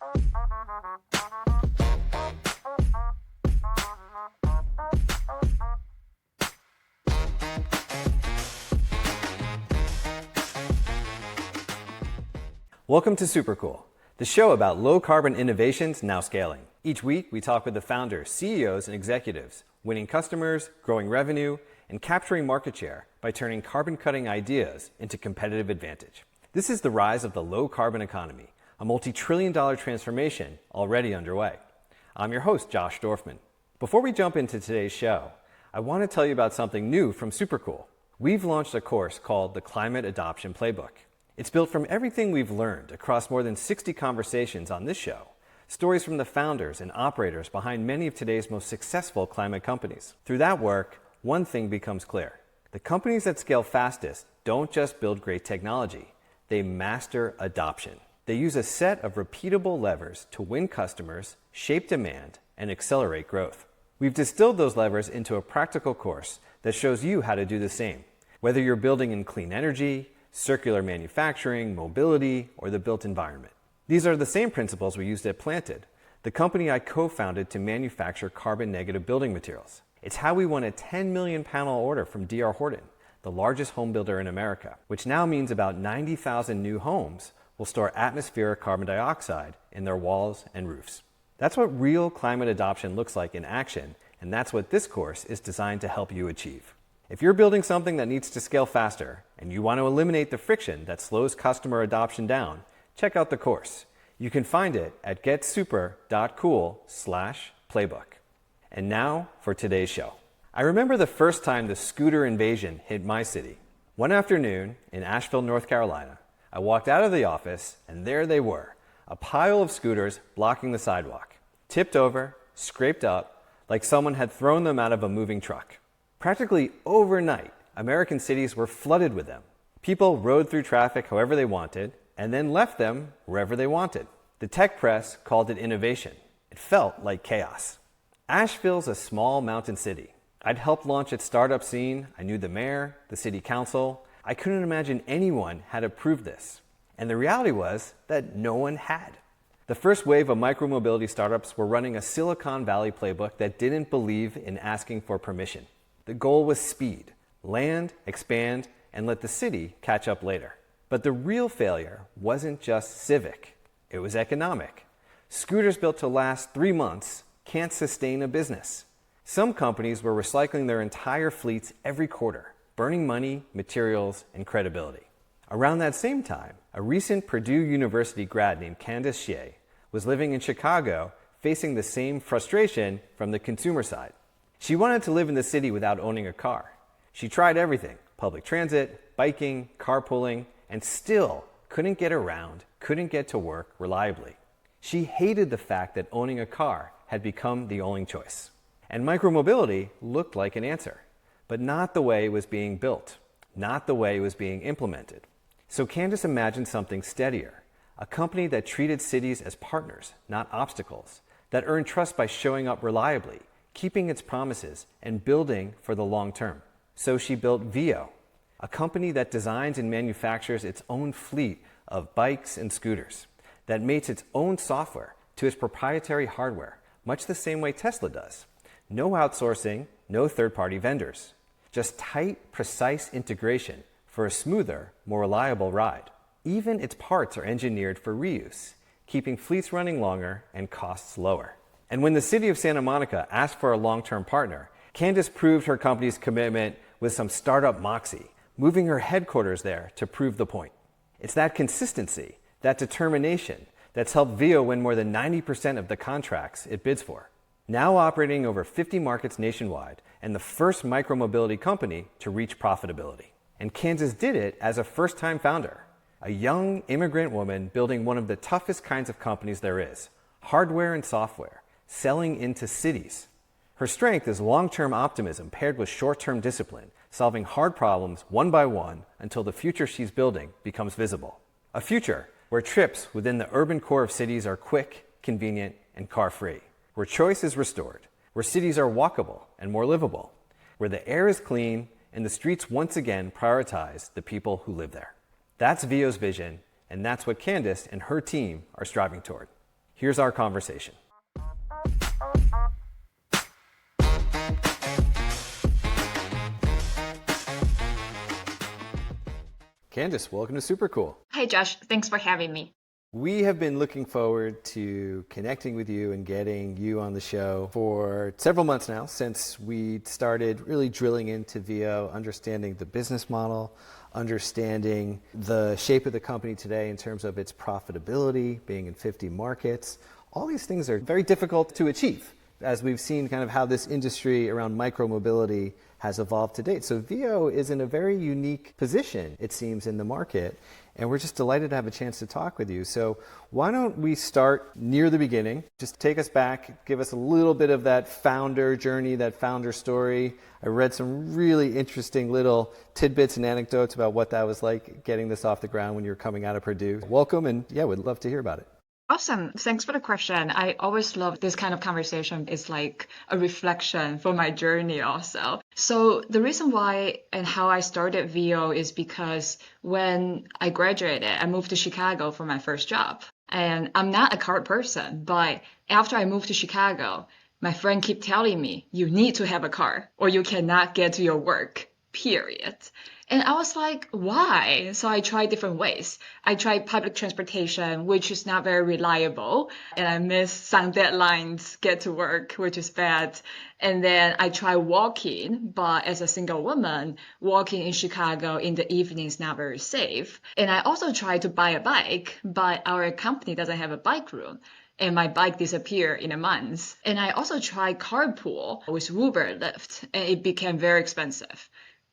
Welcome to Supercool, the show about low-carbon innovations now scaling. Each week, we talk with the founders, CEOs, and executives, winning customers, growing revenue, and capturing market share by turning carbon-cutting ideas into competitive advantage. This is the rise of the low-carbon economy, a multi-trillion-dollar transformation already underway. I'm your host, Josh Dorfman. Before we jump into today's show, I want to tell you about something new from Supercool. We've launched a course called the Climate Adoption Playbook. It's built from everything we've learned across more than 60 conversations on this show, stories from the founders and operators behind many of today's most successful climate companies. Through that work, one thing becomes clear. The companies that scale fastest don't just build great technology, they master adoption. They use a set of repeatable levers to win customers, shape demand, and accelerate growth. We've distilled those levers into a practical course that shows you how to do the same. Whether you're building in clean energy, circular manufacturing, mobility, or the built environment. These are the same principles we used at Planted, the company I co-founded to manufacture carbon-negative building materials. It's how we won a 10 million panel order from D.R. Horton, the largest home builder in America, which now means about 90,000 new homes will store atmospheric carbon dioxide in their walls and roofs. That's what real climate adoption looks like in action, and that's what this course is designed to help you achieve. If you're building something that needs to scale faster and you want to eliminate the friction that slows customer adoption down, check out the course. You can find it at getsuper.cool/playbook. And now for today's show. I remember the first time the scooter invasion hit my city. One afternoon in Asheville, North Carolina, I walked out of the office and there they were, a pile of scooters blocking the sidewalk, tipped over, scraped up, like someone had thrown them out of a moving truck. Practically overnight, American cities were flooded with them. People rode through traffic however they wanted and then left them wherever they wanted. The tech press called it innovation. It felt like chaos. Asheville's a small mountain city. I'd helped launch its startup scene. I knew the mayor, the city council. I couldn't imagine anyone had approved this. And the reality was that no one had. The first wave of micromobility startups were running a Silicon Valley playbook that didn't believe in asking for permission. The goal was speed, land, expand, and let the city catch up later. But the real failure wasn't just civic, it was economic. Scooters built to last 3 months can't sustain a business. Some companies were recycling their entire fleets every quarter, burning money, materials, and credibility. Around that same time, a recent Purdue University grad named Candice Xie was living in Chicago facing the same frustration from the consumer side. She wanted to live in the city without owning a car. She tried everything, public transit, biking, carpooling, and still couldn't get around, couldn't get to work reliably. She hated the fact that owning a car had become the only choice. And micromobility looked like an answer, but not the way it was being built, not the way it was being implemented. So Candice imagined something steadier, a company that treated cities as partners, not obstacles, that earned trust by showing up reliably, keeping its promises, and building for the long term. So she built Vio, a company that designs and manufactures its own fleet of bikes and scooters, that mates its own software to its proprietary hardware, much the same way Tesla does. No outsourcing, no third-party vendors. Just tight, precise integration for a smoother, more reliable ride. Even its parts are engineered for reuse, keeping fleets running longer and costs lower. And when the city of Santa Monica asked for a long-term partner, Candice proved her company's commitment with some startup moxie, moving her headquarters there to prove the point. It's that consistency, that determination, that's helped Vio win more than 90% of the contracts it bids for. Now operating over 50 markets nationwide and the first micromobility company to reach profitability. And Candice did it as a first-time founder, a young immigrant woman building one of the toughest kinds of companies there is, hardware and software, selling into cities. Her strength is long-term optimism paired with short-term discipline, solving hard problems one by one until the future she's building becomes visible. A future where trips within the urban core of cities are quick, convenient, and car-free. Where choice is restored. Where cities are walkable and more livable. Where the air is clean and the streets once again prioritize the people who live there. That's Vio's vision, and that's what Candice and her team are striving toward. Here's our conversation. Candice, welcome to Supercool. Hi, Josh. Thanks for having me. We have been looking forward to connecting with you and getting you on the show for several months now, since we started really drilling into VO, understanding the business model, understanding the shape of the company today in terms of its profitability, being in 50 markets. All these things are very difficult to achieve, as we've seen kind of how this industry around micromobility has evolved to date. So VO is in a very unique position, it seems, in the market. And we're just delighted to have a chance to talk with you. So why don't we start near the beginning? Just take us back, give us a little bit of that founder journey, that founder story. I read some really interesting little tidbits and anecdotes about what that was like getting this off the ground when you were coming out of Purdue. Welcome, and yeah, we'd love to hear about it. Awesome. Thanks for the question. I always love this kind of conversation. It's like a reflection for my journey also. So the reason why and how I started VO is because when I graduated, I moved to Chicago for my first job. And I'm not a car person, but after I moved to Chicago, my friend kept telling me, you need to have a car or you cannot get to your work, period. And I was like, why? So I tried different ways. I tried public transportation, which is not very reliable. And I missed some deadlines, get to work, which is bad. And then I tried walking, but as a single woman, walking in Chicago in the evening is not very safe. And I also tried to buy a bike, but our company doesn't have a bike room. And my bike disappeared in a month. And I also tried carpool with Uber Lyft, and it became very expensive.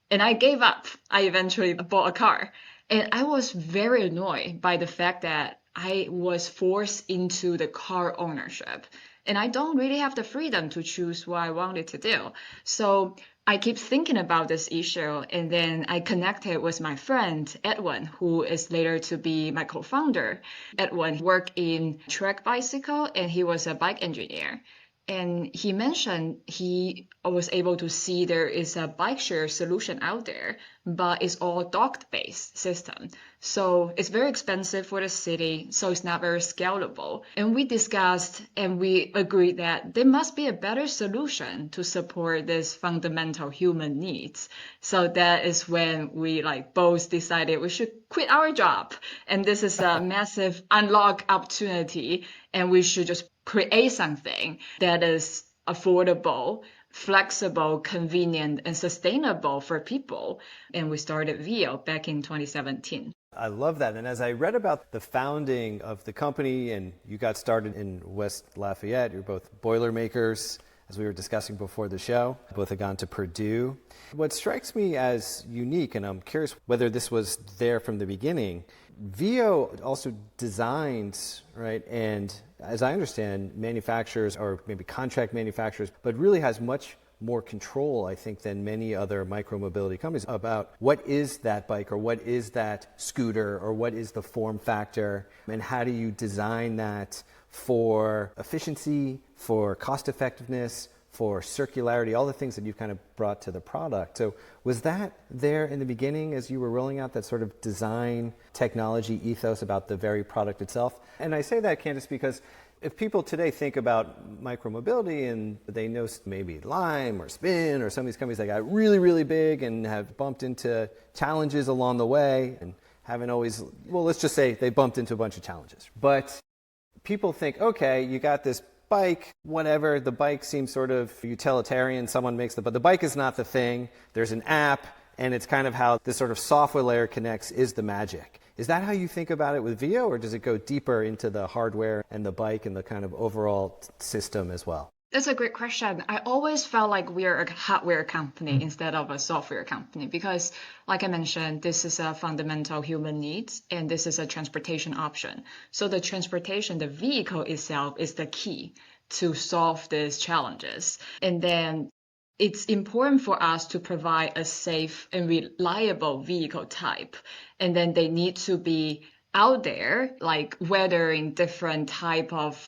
And I gave up. I eventually bought a car. And I was very annoyed by the fact that I was forced into the car ownership. And I don't really have the freedom to choose what I wanted to do. So I keep thinking about this issue. And then I connected with my friend, Edwin, who is later to be my co-founder. Edwin worked in track bicycle and he was a bike engineer. And he mentioned he was able to see there is a bike share solution out there, but it's all docked-based system. So it's very expensive for the city, so it's not very scalable. And we discussed and we agreed that there must be a better solution to support this fundamental human needs. So that is when we both decided we should quit our job. And this is a massive unlock opportunity, and we should just create something that is affordable, flexible, convenient, and sustainable for people. And we started VO back in 2017. I love that. And as I read about the founding of the company, and you got started in West Lafayette, you're both Boilermakers, as we were discussing before the show. Both have gone to Purdue. What strikes me as unique, and I'm curious whether this was there from the beginning, VO also designs, right, and as I understand, manufacturers or maybe contract manufacturers, but really has much more control, I think, than many other micromobility companies about what is that bike or what is that scooter or what is the form factor and how do you design that for efficiency, for cost effectiveness, for circularity, all the things that you've kind of brought to the product. So was that there in the beginning as you were rolling out that sort of design technology ethos about the very product itself? And I say that, Candice, because if people today think about micromobility and they know maybe Lime or Spin or some of these companies that got really, really big and have bumped into challenges along the way and haven't always, well, let's just say they bumped into a bunch of challenges. But people think, okay, you got this bike, whatever, the bike seems sort of utilitarian, someone makes but the bike is not the thing, there's an app, and it's kind of how this sort of software layer connects is the magic. Is that how you think about it with VO, or does it go deeper into the hardware and the bike and the kind of overall system as well? That's a great question. I always felt like we're a hardware company instead of a software company because, like I mentioned, this is a fundamental human needs and this is a transportation option. So the transportation, the vehicle itself is the key to solve these challenges. And then it's important for us to provide a safe and reliable vehicle type. And then they need to be out there, like weathering different type of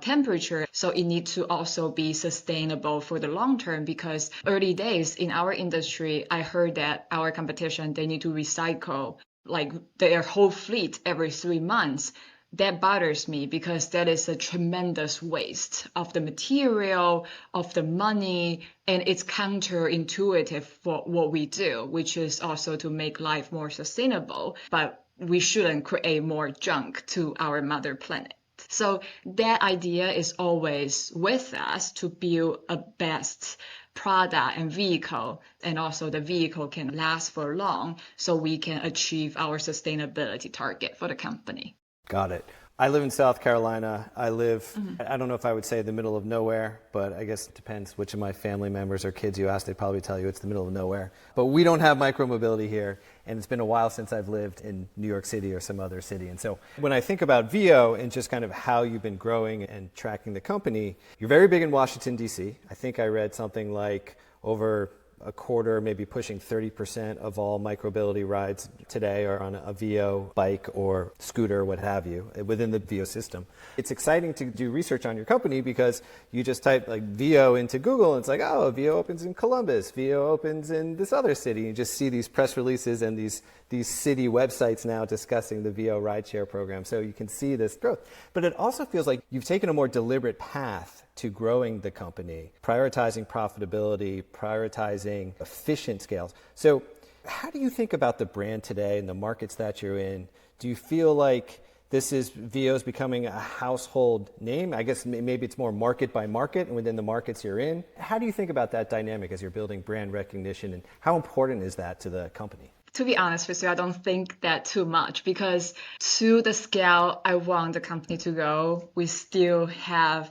temperature. So it needs to also be sustainable for the long term because early days in our industry, I heard that our competition, they need to recycle like their whole fleet every 3 months. that bothers me because that is a tremendous waste of the material, of the money, and it's counterintuitive for what we do, which is also to make life more sustainable. But we shouldn't create more junk to our mother planet. So that idea is always with us to build a best product and vehicle, and also the vehicle can last for long so we can achieve our sustainability target for the company. Got it. I live in South Carolina. I don't know if I would say the middle of nowhere, but I guess it depends which of my family members or kids you ask, they'd probably tell you it's the middle of nowhere. But we don't have micromobility here, and it's been a while since I've lived in New York City or some other city. And so when I think about VIO and just kind of how you've been growing and tracking the company, you're very big in Washington, D.C. I think I read something like over a quarter, maybe pushing 30% of all micromobility rides today are on a VIO bike or scooter, what have you, within the VIO system. It's exciting to do research on your company because you just type like VIO into Google and it's like, oh, VIO opens in Columbus, VIO opens in this other city. You just see these press releases and these city websites now discussing the VIO rideshare program. So you can see this growth. But it also feels like you've taken a more deliberate path to growing the company, prioritizing profitability, prioritizing efficient scales. So how do you think about the brand today and the markets that you're in? Do you feel like VIO's becoming a household name? I guess maybe it's more market by market and within the markets you're in. How do you think about that dynamic as you're building brand recognition, and how important is that to the company? To be honest with you, I don't think that too much because to the scale I want the company to go, we still have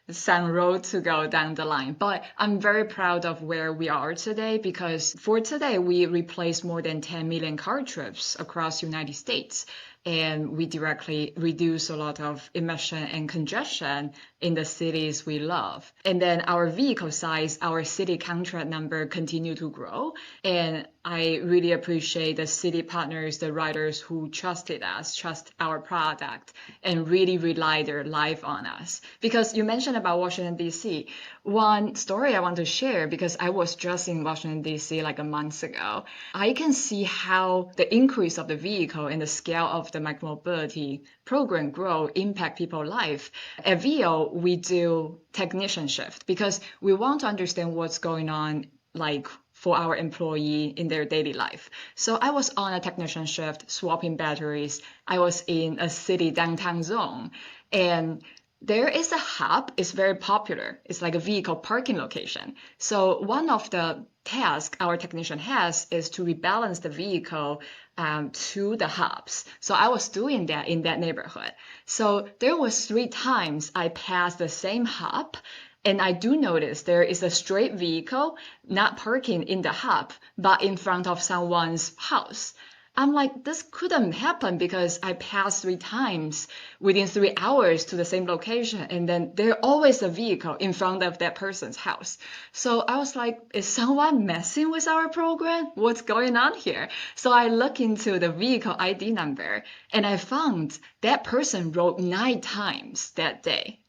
some road to go down the line. But I'm very proud of where we are today because for today, we replaced more than 10 million car trips across the United States. And we directly reduce a lot of emission and congestion in the cities we love. And then our vehicle size, our city contract number continue to grow. And I really appreciate the city partners, the riders who trusted us, trust our product, and really rely their life on us. Because you mentioned about Washington, D.C. One story I want to share, because I was just in Washington, D.C. like a month ago, I can see how the increase of the vehicle and the scale of the micromobility program grow, impact people's life. At VIO, we do technician shift because we want to understand what's going on, like for our employee in their daily life. So I was on a technician shift, swapping batteries. I was in a city downtown zone, and there is a hub. It's very popular. It's like a vehicle parking location. So one of the tasks our technician has is to rebalance the vehicle to the hubs. So I was doing that in that neighborhood. So there was 3 times I passed the same hub, and I do notice there is a straight vehicle not parking in the hub, but in front of someone's house. I'm like, this couldn't happen because I passed 3 times within 3 hours to the same location. And then there's always a vehicle in front of that person's house. So I was like, is someone messing with our program? What's going on here? So I look into the vehicle ID number and I found that person rode 9 times that day.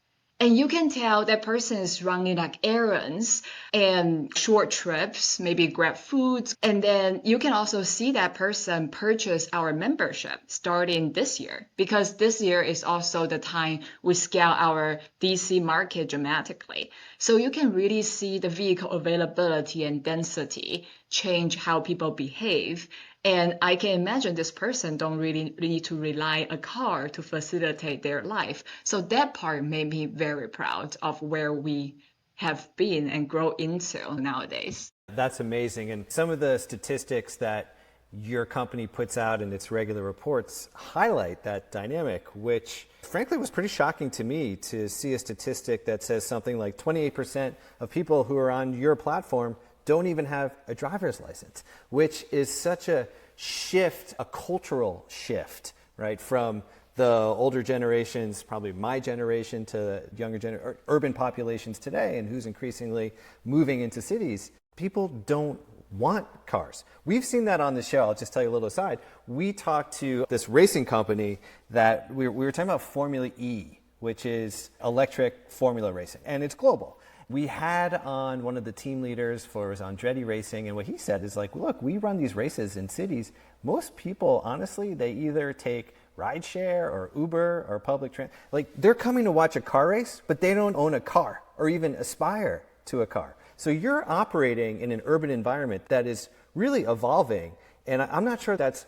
And you can tell that person is running like errands and short trips, maybe grab food. And then you can also see that person purchase our membership starting this year, because this year is also the time we scale our DC market dramatically. So you can really see the vehicle availability and density change how people behave. And I can imagine this person don't really need to rely on a car to facilitate their life. So that part made me very proud of where we have been and grow into nowadays. That's amazing. And some of the statistics that your company puts out in its regular reports highlight that dynamic, which frankly was pretty shocking to me to see a statistic that says something like 28% of people who are on your platform don't even have a driver's license, which is such a shift, a cultural shift, right? From the older generations, probably my generation, to younger urban populations today, and who's increasingly moving into cities. People don't want cars. We've seen that on the show. I'll just tell you a little aside. We talked to this racing company that we were talking about Formula E, which is electric formula racing, and it's global. We had on one of the team leaders for Andretti Racing, and what he said is like, look, we run these races in cities. Most people, honestly, they either take rideshare or Uber or public transit. Like they're coming to watch a car race, but they don't own a car or even aspire to a car. So you're operating in an urban environment that is really evolving. And I'm not sure that's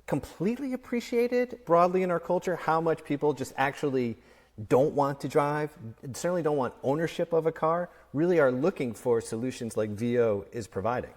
completely appreciated broadly in our culture, how much people just actually don't want to drive, certainly don't want ownership of a car, really are looking for solutions like VO is providing.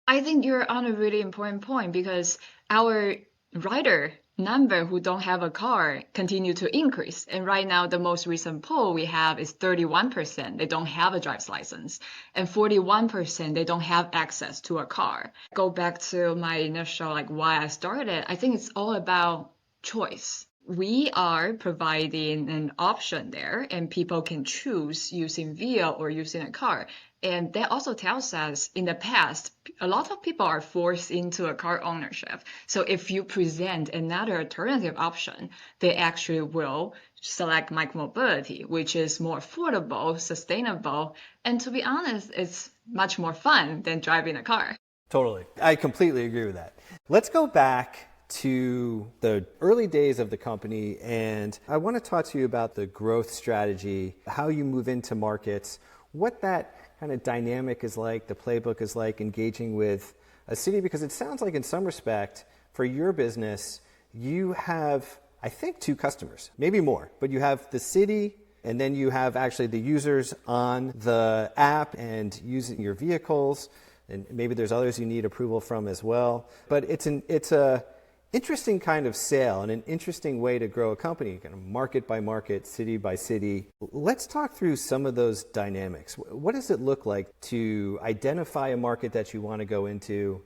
I think you're on a really important point because our rider number who don't have a car continue to increase. And right now, the most recent poll we have is 31%. They don't have a driver's license, and 41% they don't have access to a car. Go back to my initial why I started. I think it's all about choice. We are providing an option there, and people can choose using VIA or using a car. And that also tells us in the past, a lot of people are forced into a car ownership. So if you present another alternative option, they actually will select micromobility, which is more affordable, sustainable, and to be honest, it's much more fun than driving a car. Totally. I completely agree with that. Let's go back to the early days of the company, and I want to talk to you about the growth strategy, how you move into markets, what that kind of dynamic is like, the playbook is like engaging with a city, because it sounds like in some respect for your business, you have, I think, two customers, maybe more, but you have the city and then you have actually the users on the app and using your vehicles, and maybe there's others you need approval from as well. But it's a interesting kind of sale and an interesting way to grow a company, kind of market by market, city by city. Let's talk through some of those dynamics. What does it look like to identify a market that you want to go into?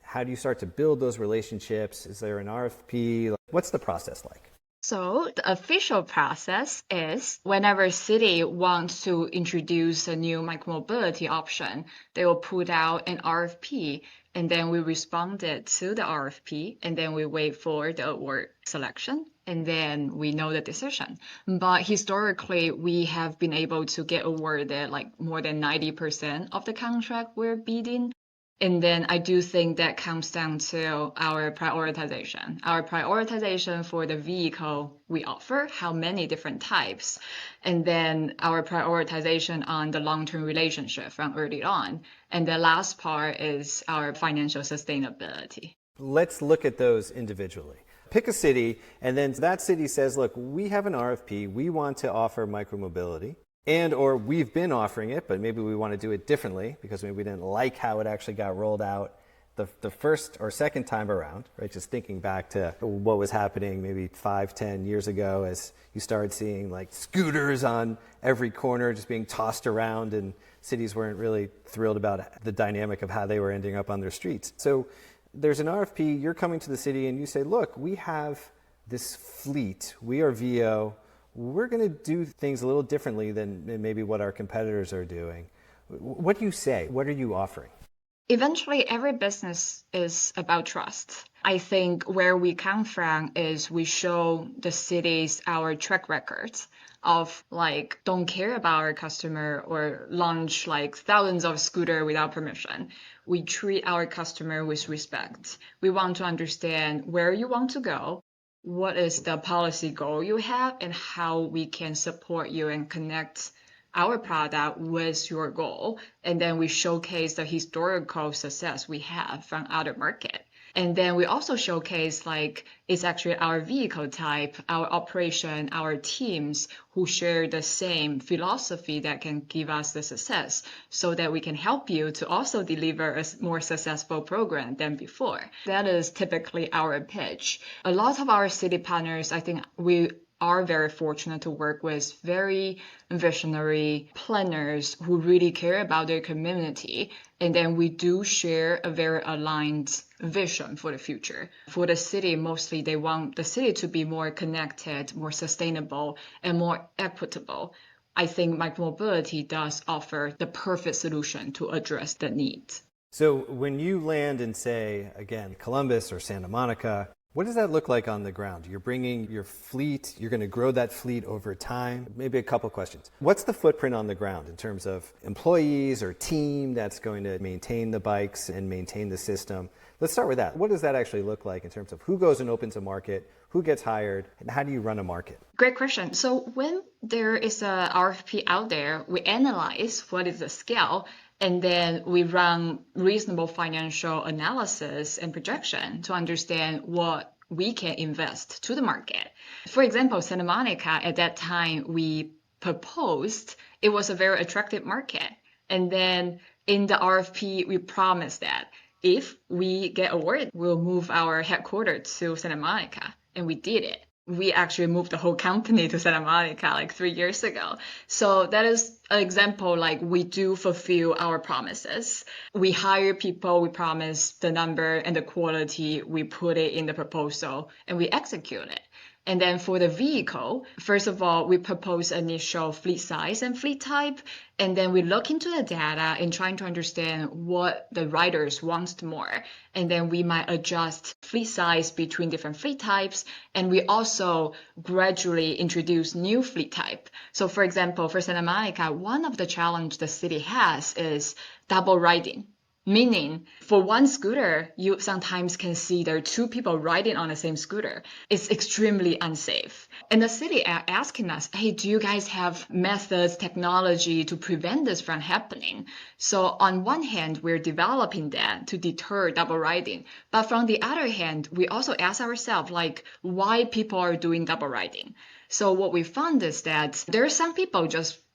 How do you start to build those relationships? Is there an RFP? What's the process like? So the official process is whenever a city wants to introduce a new micromobility option, they will put out an RFP, and then we responded to the RFP, and then we wait for the award selection, and then we know the decision. But historically, we have been able to get awarded more than 90% of the contract we're bidding. And then I do think that comes down to our prioritization. Our prioritization for the vehicle we offer, how many different types, and then our prioritization on the long-term relationship from early on. And the last part is our financial sustainability. Let's look at those individually. Pick a city, and then that city says, look, we have an RFP, we want to offer micromobility. And or we've been offering it, but maybe we want to do it differently because maybe we didn't like how it actually got rolled out the first or second time around, right? Just thinking back to what was happening maybe 5-10 years ago as you started seeing scooters on every corner just being tossed around, and cities weren't really thrilled about the dynamic of how they were ending up on their streets. So there's an RFP, you're coming to the city and you say, look, we have this fleet, we are VO, we're going to do things a little differently than maybe what our competitors are doing. What do you say? What are you offering? Eventually, every business is about trust. I think where we come from is we show the cities our track records of don't care about our customer or launch thousands of scooters without permission. We treat our customer with respect. We want to understand where you want to go, what is the policy goal you have, and how we can support you and connect our product with your goal. And then we showcase the historical success we have from other market. And then we also showcase it's actually our vehicle type, our operation, our teams who share the same philosophy that can give us the success, so that we can help you to also deliver a more successful program than before. That is typically our pitch. A lot of our city partners, I think we are very fortunate to work with very visionary planners who really care about their community. And then we do share a very aligned vision for the future. For the city, mostly they want the city to be more connected, more sustainable, and more equitable. I think micromobility does offer the perfect solution to address the needs. So when you land in, say, again, Columbus or Santa Monica, what does that look like on the ground? You're bringing your fleet, you're going to grow that fleet over time. Maybe a couple questions. What's the footprint on the ground in terms of employees or team that's going to maintain the bikes and maintain the system? Let's start with that. What does that actually look like in terms of who goes and opens a market? Who gets hired? And how do you run a market? Great question. So when there is a RFP out there, we analyze what is the scale, and then we run reasonable financial analysis and projection to understand what we can invest to the market. For example, Santa Monica, at that time, we proposed it was a very attractive market. And then in the RFP, we promised that if we get awarded, we'll move our headquarters to Santa Monica. And we did it. We actually moved the whole company to Santa Monica like 3 years ago. So that is an example, like we do fulfill our promises. We hire people, we promise the number and the quality, we put it in the proposal and we execute it. And then for the vehicle, first of all, we propose initial fleet size and fleet type. And then we look into the data and trying to understand what the riders want more. And then we might adjust fleet size between different fleet types. And we also gradually introduce new fleet type. So for example, for Santa Monica, one of the challenge the city has is double riding. Meaning, for one scooter, you sometimes can see there are two people riding on the same scooter. It's extremely unsafe. And the city are asking us, hey, do you guys have methods, technology to prevent this from happening? So on one hand, we're developing that to deter double riding. But from the other hand, we also ask ourselves, like, why people are doing double riding? So what we found is that there are some people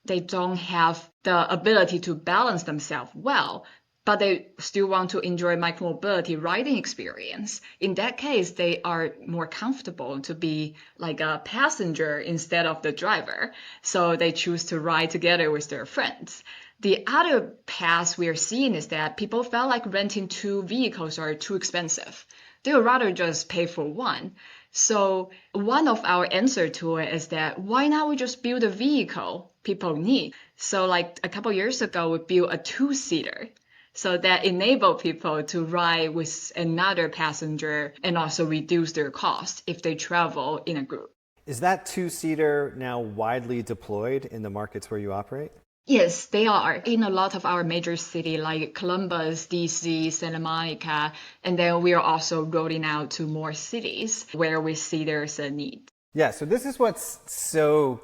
they don't have the ability to balance themselves well, but they still want to enjoy micromobility riding experience. In that case, they are more comfortable to be like a passenger instead of the driver. So they choose to ride together with their friends. The other path we are seeing is that people felt like renting two vehicles are too expensive. They would rather just pay for one. So one of our answer to it is that why not we just build a vehicle people need? So like a couple years ago, we built a two-seater. So that enable people to ride with another passenger and also reduce their cost if they travel in a group. Is that two-seater now widely deployed in the markets where you operate? Yes, they are in a lot of our major cities like Columbus, DC, Santa Monica, and then we are also rolling out to more cities where we see there's a need. Yeah, so this is what's so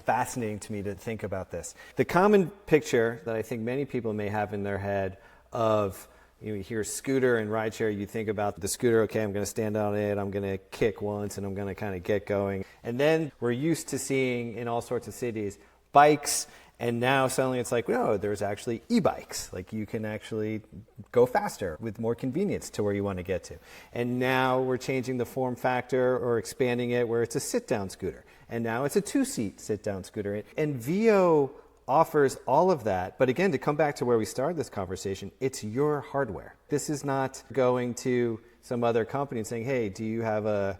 fascinating to me to think about this. The common picture that I think many people may have in their head of, you hear scooter and rideshare, you think about the scooter, okay, I'm going to stand on it, I'm going to kick once, and I'm going to kind of get going. And then we're used to seeing in all sorts of cities bikes, and now suddenly it's like, no, there's actually e-bikes. Like you can actually go faster with more convenience to where you want to get to. And now we're changing the form factor or expanding it where it's a sit-down scooter. And now it's a two-seat sit-down scooter. And VO offers all of that. But again, to come back to where we started this conversation, it's your hardware. This is not going to some other company and saying, hey, do you have a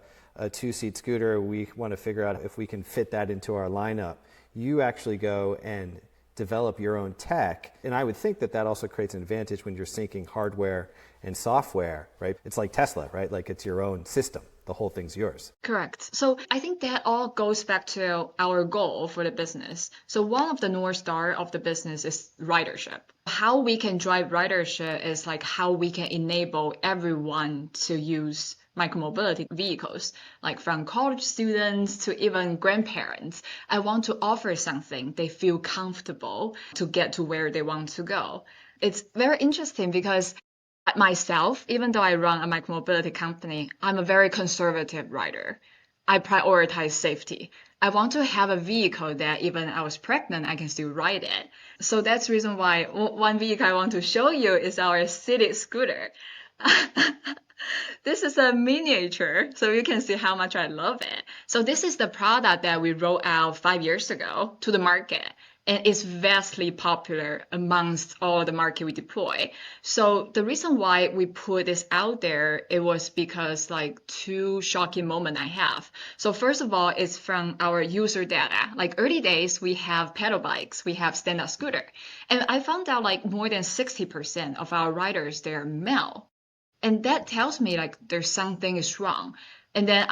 two-seat scooter? We want to figure out if we can fit that into our lineup. You actually go and develop your own tech. And I would think that that also creates an advantage when you're syncing hardware and software, right? It's like Tesla, right? Like it's your own system. The whole thing's yours. Correct. So I think that all goes back to our goal for the business. So one of the North Star of the business is ridership. How we can drive ridership is like how we can enable everyone to use micromobility vehicles, like from college students to even grandparents. I want to offer something they feel comfortable to get to where they want to go. It's very interesting because myself, even though I run a micromobility company, I'm a very conservative rider. I prioritize safety. I want to have a vehicle that even I was pregnant, I can still ride it. So that's the reason why one vehicle I want to show you is our city scooter. This is a miniature, so you can see how much I love it. So this is the product that we rolled out 5 years ago to the market. And it's vastly popular amongst all the market we deploy. So the reason why we put this out there, it was because like two shocking moments I have. So first of all, it's from our user data. Like early days, we have pedal bikes, we have stand-up scooter. And I found out like more than 60% of our riders, they're male. And that tells me like there's something is wrong. And then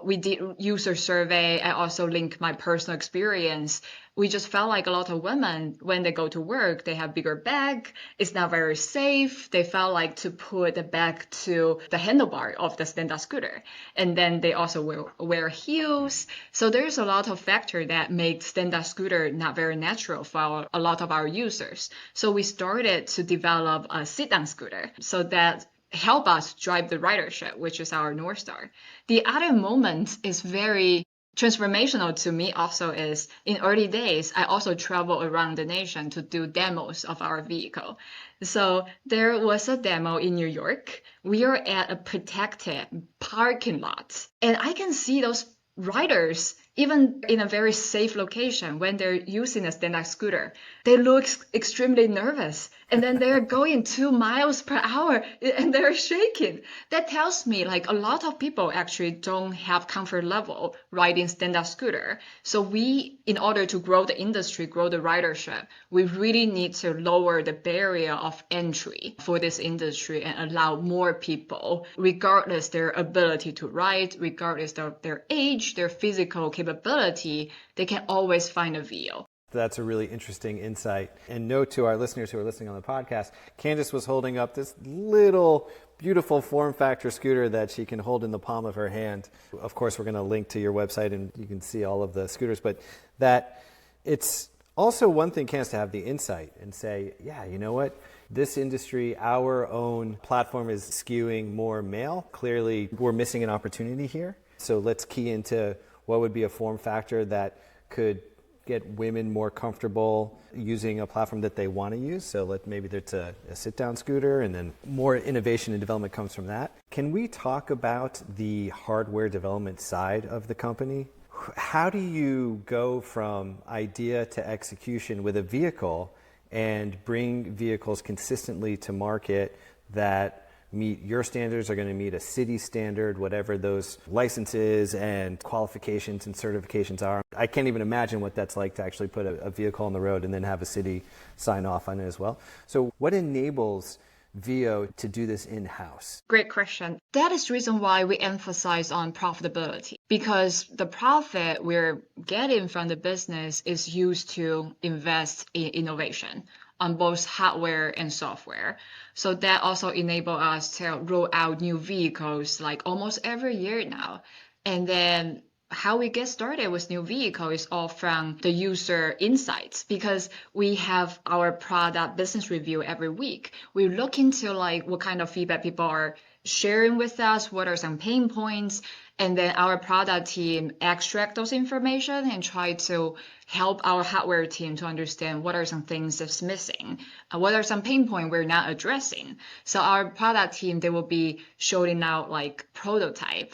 we did user survey. I also linked my personal experience. We just felt like a lot of women, when they go to work, they have bigger bag. It's not very safe. They felt like to put the bag to the handlebar of the stand-up scooter. And then they also wear heels. So there's a lot of factor that make stand-up scooter not very natural for a lot of our users. So we started to develop a sit-down scooter so that help us drive the ridership, which is our North Star. The other moment is very transformational to me also is in early days, I also travel around the nation to do demos of our vehicle. So there was a demo in New York. We are at a protected parking lot and I can see those riders, even in a very safe location, when they're using a stand-up scooter, they look extremely nervous. And then they're going 2 miles per hour and they're shaking. That tells me like a lot of people actually don't have comfort level riding stand-up scooter. So in order to grow the industry, grow the ridership, we really need to lower the barrier of entry for this industry and allow more people, regardless their ability to ride, regardless of their age, their physical capability, they can always find a VO. That's a really interesting insight. And note to our listeners who are listening on the podcast, Candice was holding up this little beautiful form factor scooter that she can hold in the palm of her hand. Of course, we're going to link to your website and you can see all of the scooters, but that it's also one thing, Candice, to have the insight and say, yeah, you know what? This industry, our own platform is skewing more male. Clearly, we're missing an opportunity here. So let's key into what would be a form factor that could get women more comfortable using a platform that they want to use. So maybe there's a sit-down scooter and then more innovation and development comes from that. Can we talk about the hardware development side of the company? How do you go from idea to execution with a vehicle and bring vehicles consistently to market that meet your standards, are going to meet a city standard, whatever those licenses and qualifications and certifications are? I can't even imagine what that's like to actually put a vehicle on the road and then have a city sign off on it as well. So what enables VO to do this in-house? Great question. That is the reason why we emphasize on profitability, because the profit we're getting from the business is used to invest in innovation on both hardware and software. So that also enable us to roll out new vehicles like almost every year now. And then how we get started with new vehicle is all from the user insights, because we have our product business review every week. We look into like what kind of feedback people are sharing with us, what are some pain points, and then our product team extract those information and try to help our hardware team to understand what are some things that's missing, what are some pain points we're not addressing. So our product team, they will be showing out like prototype.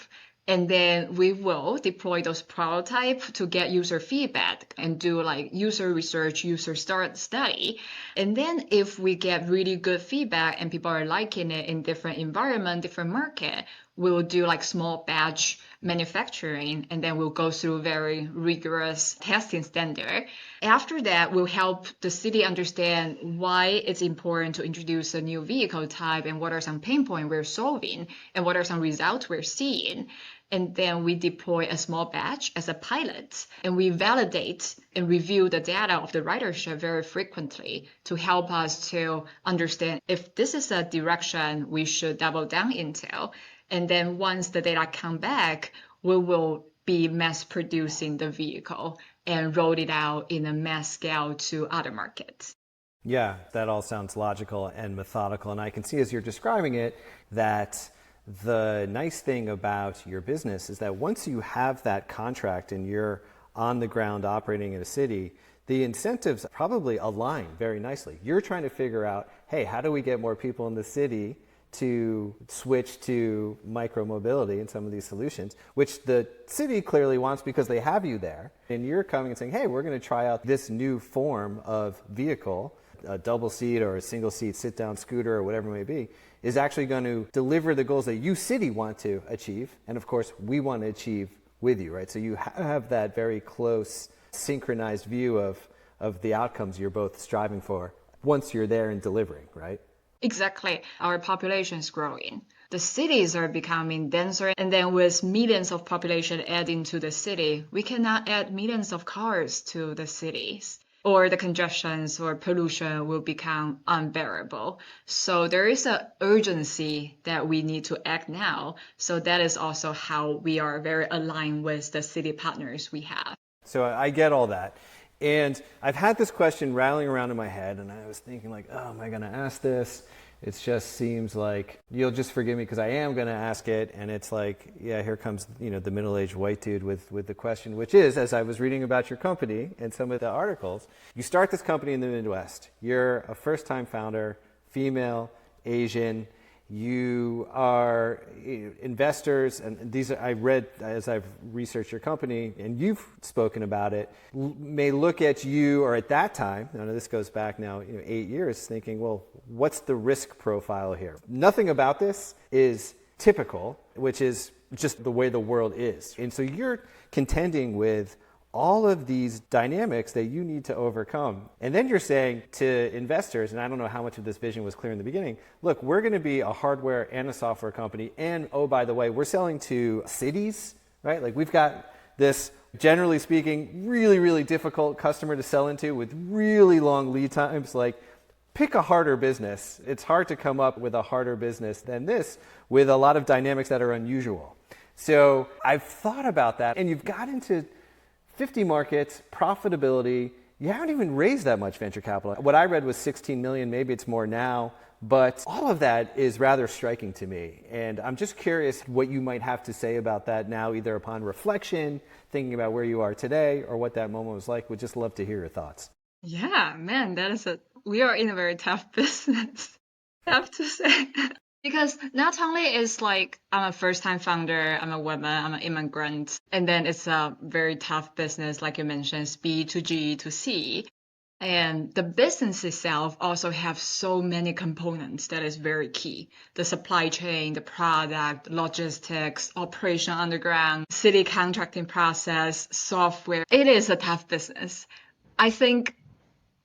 And then we will deploy those prototypes to get user feedback and do like user research, user study. And then if we get really good feedback and people are liking it in different environment, different market, we'll do like small batch manufacturing, and then we'll go through very rigorous testing standard. After that, we'll help the city understand why it's important to introduce a new vehicle type and what are some pain points we're solving and what are some results we're seeing. And then we deploy a small batch as a pilot, and we validate and review the data of the ridership very frequently to help us to understand if this is a direction we should double down into. And then once the data come back, we will be mass producing the vehicle and roll it out in a mass scale to other markets. Yeah, that all sounds logical and methodical. And I can see as you're describing it that the nice thing about your business is that once you have that contract and you're on the ground operating in a city, the incentives probably align very nicely. You're trying to figure out, hey, how do we get more people in the city to switch to micromobility and some of these solutions, which the city clearly wants because they have you there. And you're coming and saying, hey, we're going to try out this new form of vehicle, a double seat or a single seat sit-down scooter or whatever it may be, is actually going to deliver the goals that you city want to achieve. And of course, we want to achieve with you, right? So you have that very close, synchronized view of the outcomes you're both striving for once you're there and delivering, right? Exactly. Our population is growing. The cities are becoming denser, and then with millions of population adding to the city, we cannot add millions of cars to the cities, or the congestions or pollution will become unbearable. So there is an urgency that we need to act now. So that is also how we are very aligned with the city partners we have. So I get all that. And I've had this question rattling around in my head, and I was thinking like, oh, am I going to ask this? It just seems like, you'll just forgive me because I am going to ask it. And it's like, yeah, here comes, the middle-aged white dude with the question, which is, as I was reading about your company and some of the articles, you start this company in the Midwest. You're a first-time founder, female, Asian. You are investors, and these are, I read as I've researched your company, and you've spoken about it, may look at you, or at that time, now this goes back now 8 years, thinking, well, what's the risk profile here? Nothing about this is typical, which is just the way the world is. And so you're contending with all of these dynamics that you need to overcome. And then you're saying to investors, and I don't know how much of this vision was clear in the beginning, look, we're going to be a hardware and a software company. And oh, by the way, we're selling to cities, right? Like we've got this, generally speaking, really, really difficult customer to sell into with really long lead times. Like pick a harder business. It's hard to come up with a harder business than this with a lot of dynamics that are unusual. So I've thought about that, and you've got into 50 markets, profitability. You haven't even raised that much venture capital. What I read was 16 million, maybe it's more now, but all of that is rather striking to me. And I'm just curious what you might have to say about that now, either upon reflection, thinking about where you are today, or what that moment was like. Would just love to hear your thoughts. Yeah, man, we are in a very tough business, I have to say. Because not only is like I'm a first-time founder, I'm a woman, I'm an immigrant, and then it's a very tough business, like you mentioned, B to G to C. And the business itself also have so many components that is very key. The supply chain, the product, logistics, operation underground, city contracting process, software. It is a tough business. I think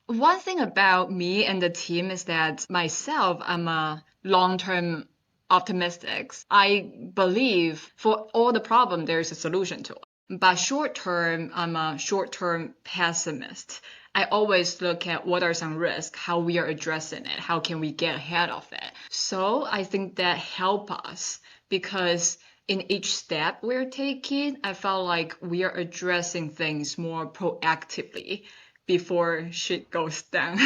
one thing about me and the team is that myself, I'm a long-term optimistic. I believe for all the problem, there's a solution to it. But short-term, I'm a short-term pessimist. I always look at what are some risks, how we are addressing it, how can we get ahead of it. So I think that help us because in each step we're taking, I felt like we are addressing things more proactively before shit goes down.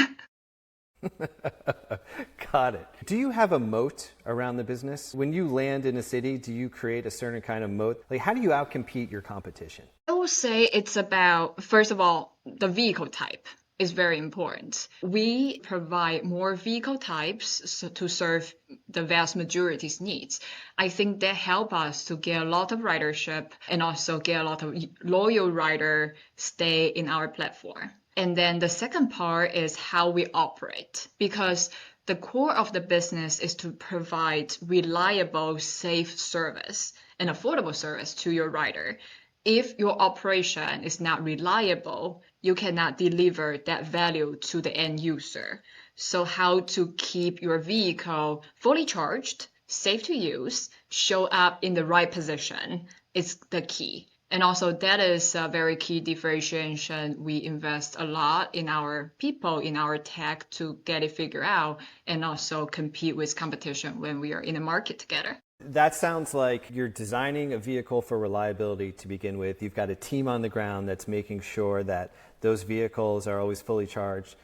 Got it. Do you have a moat around the business? When you land in a city, do you create a certain kind of moat? Like, how do you outcompete your competition? I would say it's about, first of all, the vehicle type is very important. We provide more vehicle types to serve the vast majority's needs. I think that help us to get a lot of ridership and also get a lot of loyal rider stay in our platform. And then the second part is how we operate, because the core of the business is to provide reliable, safe service and affordable service to your rider. If your operation is not reliable, you cannot deliver that value to the end user. So how to keep your vehicle fully charged, safe to use, show up in the right position is the key. And also that is a very key differentiation. We invest a lot in our people, in our tech to get it figured out and also compete with competition when we are in the market together. That sounds like you're designing a vehicle for reliability to begin with. You've got a team on the ground that's making sure that those vehicles are always fully charged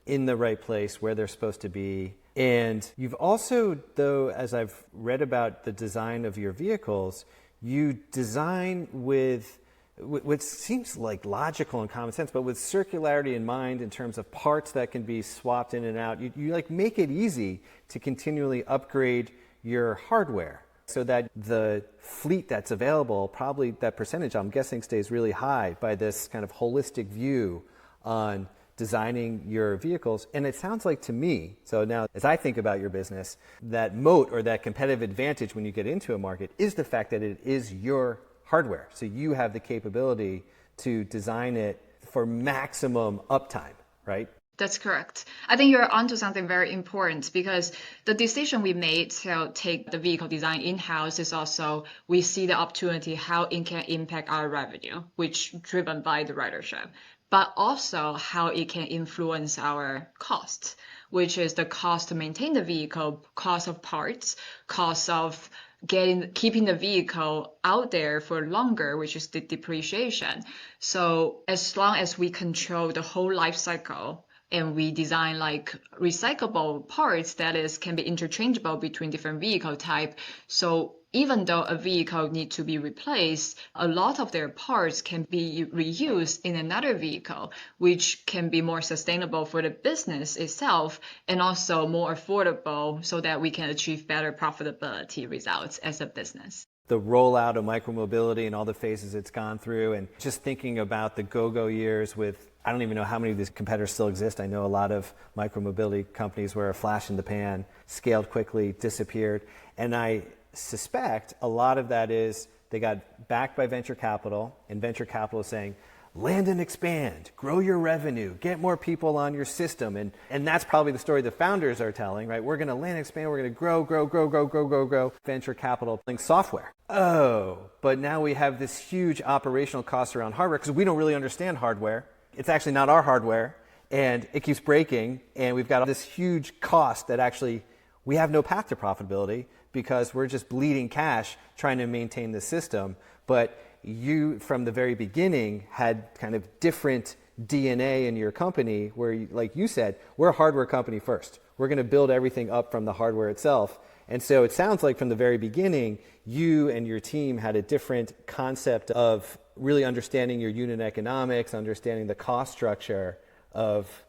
in the right place where they're supposed to be. And you've also, though, as I've read about the design of your vehicles, you design with what seems like logical and common sense, but with circularity in mind in terms of parts that can be swapped in and out. You like make it easy to continually upgrade your hardware so that the fleet that's available, probably that percentage, I'm guessing, stays really high by this kind of holistic view on designing your vehicles. And it sounds like to me, so now as I think about your business, that moat or that competitive advantage when you get into a market is the fact that it is your hardware. So you have the capability to design it for maximum uptime, right? That's correct. I think you're onto something very important because the decision we made to take the vehicle design in-house is also we see the opportunity how it can impact our revenue, which driven by the ridership, but also how it can influence our costs, which is the cost to maintain the vehicle, cost of parts, cost of keeping the vehicle out there for longer, which is the depreciation. So as long as we control the whole life cycle and we design like recyclable parts that is can be interchangeable between different vehicle type. So even though a vehicle need to be replaced, a lot of their parts can be reused in another vehicle, which can be more sustainable for the business itself and also more affordable so that we can achieve better profitability results as a business. The rollout of micromobility and all the phases it's gone through, and just thinking about the go-go years with, I don't even know how many of these competitors still exist. I know a lot of micromobility companies were a flash in the pan, scaled quickly, disappeared. And I suspect a lot of that is they got backed by venture capital, and venture capital is saying, land and expand, grow your revenue, get more people on your system. And that's probably the story the founders are telling, right? We're going to land and expand, we're going to grow. Venture capital playing software. Oh, but now we have this huge operational cost around hardware because we don't really understand hardware. It's actually not our hardware, and it keeps breaking, and we've got this huge cost that actually we have no path to profitability because we're just bleeding cash trying to maintain the system. But you, from the very beginning, had kind of different DNA in your company where, like you said, we're a hardware company first. We're going to build everything up from the hardware itself. And so it sounds like from the very beginning, you and your team had a different concept of really understanding your unit economics, understanding the cost structure of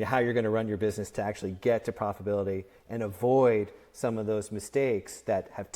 how you're going to run your business to actually get to profitability and avoid some of those mistakes that have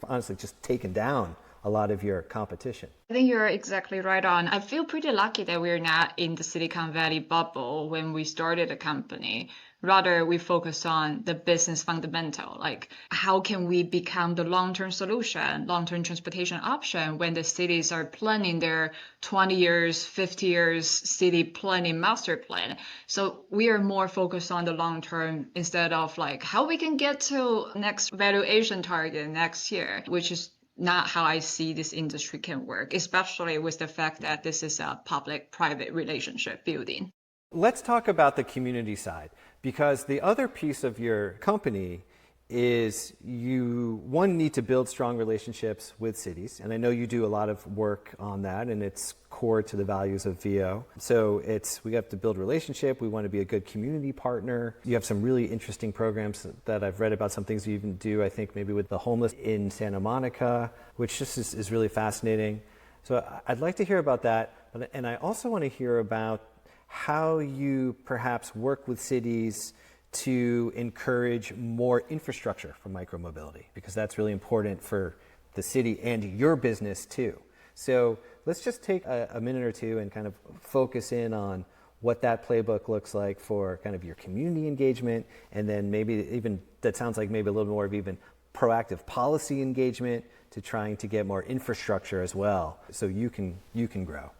honestly just taken down a lot of your competition. I think you're exactly right on. I feel pretty lucky that we're not in the Silicon Valley bubble when we started the company. Rather, we focus on the business fundamental, like how can we become the long-term solution, long-term transportation option when the cities are planning their 20 years, 50 years city planning master plan. So we are more focused on the long-term instead of like how we can get to next valuation target next year, which is not how I see this industry can work, especially with the fact that this is a public-private relationship building. Let's talk about the community side, because the other piece of your company is you, one, need to build strong relationships with cities. And I know you do a lot of work on that, and it's core to the values of VO. So we have to build relationship. We want to be a good community partner. You have some really interesting programs that I've read about, some things you even do, I think maybe with the homeless in Santa Monica, which just is really fascinating. So I'd like to hear about that. And I also want to hear about how you perhaps work with cities to encourage more infrastructure for micromobility, because that's really important for the city and your business too. So let's just take a minute or two and kind of focus in on what that playbook looks like for kind of your community engagement, and then maybe even, that sounds like maybe a little more of even proactive policy engagement to trying to get more infrastructure as well so you can grow.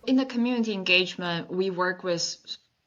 In the community engagement, we work with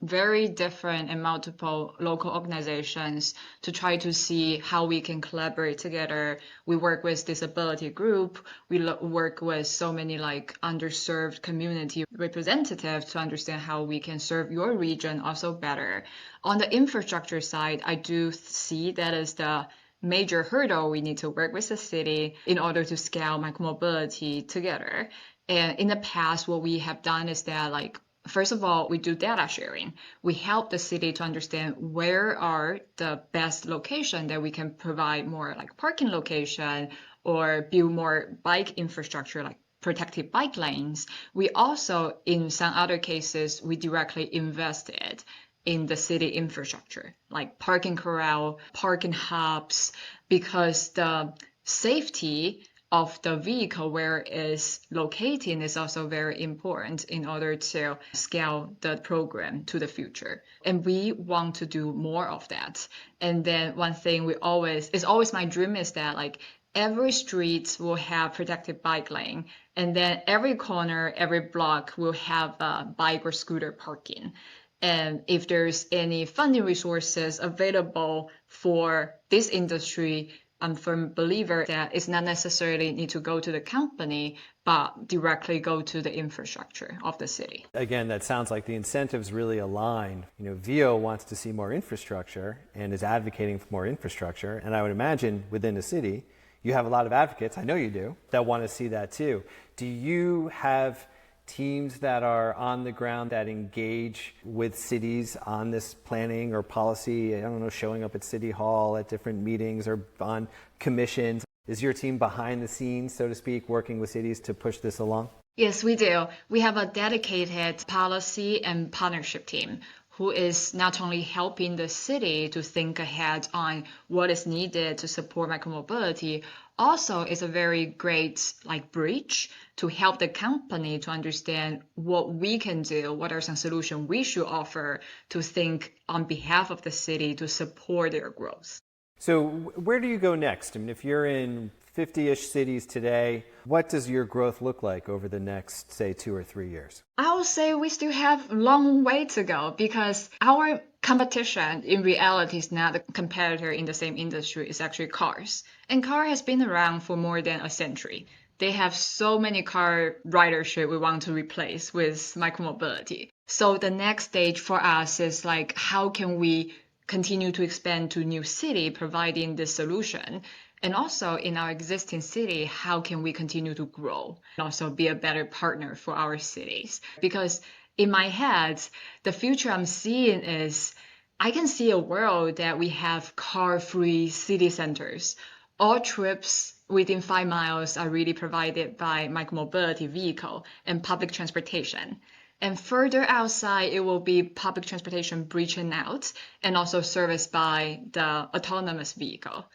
very different and multiple local organizations to try to see how we can collaborate together. We work with disability group. We work with so many like underserved community representatives to understand how we can serve your region also better. On the infrastructure side, I do see that as the major hurdle we need to work with the city in order to scale micromobility together. And in the past, what we have done is that like, first of all, we do data sharing. We help the city to understand where are the best location that we can provide more like parking location or build more bike infrastructure like protected bike lanes. We also, in some other cases, we directly invested in the city infrastructure like parking corral, parking hubs, because the safety of the vehicle where it is located is also very important in order to scale the program to the future. And we want to do more of that. And then one thing it's always my dream is that like every street will have protected bike lane, and then every corner, every block will have a bike or scooter parking. And if there's any funding resources available for this industry, I'm a firm believer that it's not necessarily need to go to the company, but directly go to the infrastructure of the city. Again, that sounds like the incentives really align. VO wants to see more infrastructure and is advocating for more infrastructure. And I would imagine within the city, you have a lot of advocates, I know you do, that want to see that too. Do you have teams that are on the ground that engage with cities on this planning or policy, I don't know, showing up at City Hall at different meetings or on commissions? Is your team behind the scenes, so to speak, working with cities to push this along? Yes, we do. We have a dedicated policy and partnership team who is not only helping the city to think ahead on what is needed to support micromobility, also is a very great bridge to help the company to understand what we can do, what are some solutions we should offer to think on behalf of the city to support their growth. So where do you go next? I mean, if you're in 50-ish cities today, what does your growth look like over the next, say, 2 or 3 years? I would say we still have a long way to go because our competition in reality is not a competitor in the same industry, it's actually cars. And car has been around for more than a century. They have so many car ridership we want to replace with micromobility. So the next stage for us is how can we continue to expand to new city providing this solution? And also in our existing city, how can we continue to grow and also be a better partner for our cities? Because in my head, the future I'm seeing is I can see a world that we have car-free city centers. All trips within 5 miles are really provided by micromobility vehicle and public transportation. And further outside, it will be public transportation branching out and also serviced by the autonomous vehicle.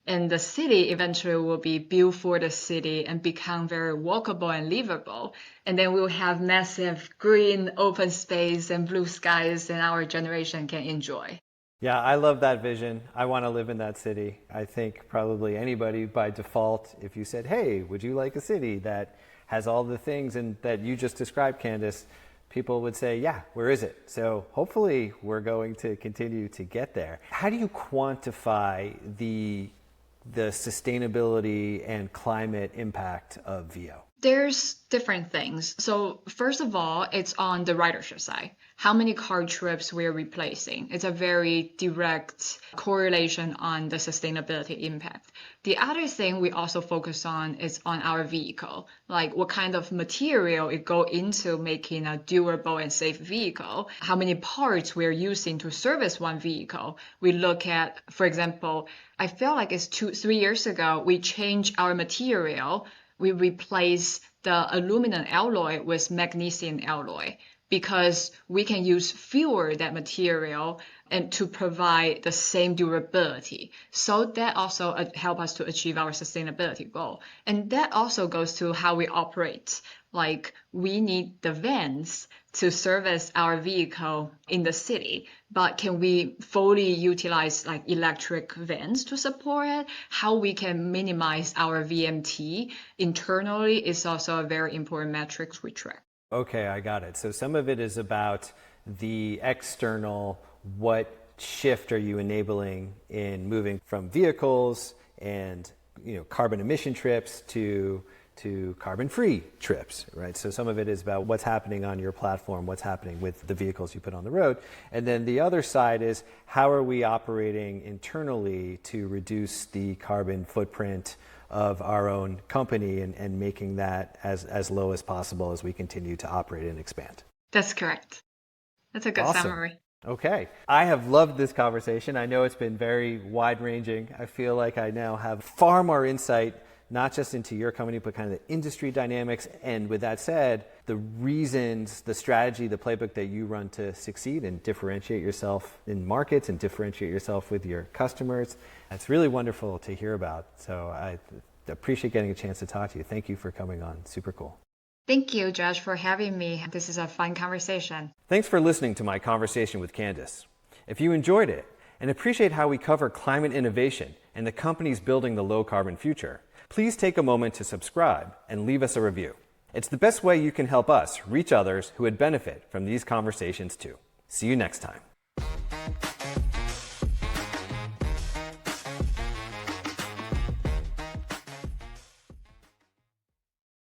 And the city eventually will be built for the city and become very walkable and livable. And then we'll have massive green open space and blue skies and our generation can enjoy. Yeah, I love that vision. I want to live in that city. I think probably anybody by default, if you said, hey, would you like a city that has all the things and that you just described, Candice, people would say, yeah, where is it? So hopefully we're going to continue to get there. How do you quantify the sustainability and climate impact of VO? There's different things. So first of all, it's on the ridership side. How many car trips we're replacing? It's a very direct correlation on the sustainability impact. The other thing we also focus on is on our vehicle, like what kind of material it go into making a durable and safe vehicle, how many parts we're using to service one vehicle. We look at, for example, I feel like it's 3 years ago, we changed our material. We replace the aluminum alloy with magnesium alloy because we can use fewer that material and to provide the same durability. So that also help us to achieve our sustainability goal. And that also goes to how we operate. Like we need the vans to service our vehicle in the city, but can we fully utilize electric vans to support it? How we can minimize our VMT internally is also a very important metric we track. Okay, I got it. So some of it is about the external, what shift are you enabling in moving from vehicles and carbon emission trips to carbon-free trips, right? So some of it is about what's happening on your platform, what's happening with the vehicles you put on the road. And then the other side is how are we operating internally to reduce the carbon footprint of our own company and making that as low as possible as we continue to operate and expand. That's correct. That's a good summary. Okay. I have loved this conversation. I know it's been very wide-ranging. I feel like I now have far more insight, not just into your company, but kind of the industry dynamics. And with that said, the reasons, the strategy, the playbook that you run to succeed and differentiate yourself in markets and differentiate yourself with your customers. It's really wonderful to hear about. So I appreciate getting a chance to talk to you. Thank you for coming on. Supercool. Thank you, Josh, for having me. This is a fun conversation. Thanks for listening to my conversation with Candice. If you enjoyed it and appreciate how we cover climate innovation and the companies building the low-carbon future, please take a moment to subscribe and leave us a review. It's the best way you can help us reach others who would benefit from these conversations too. See you next time.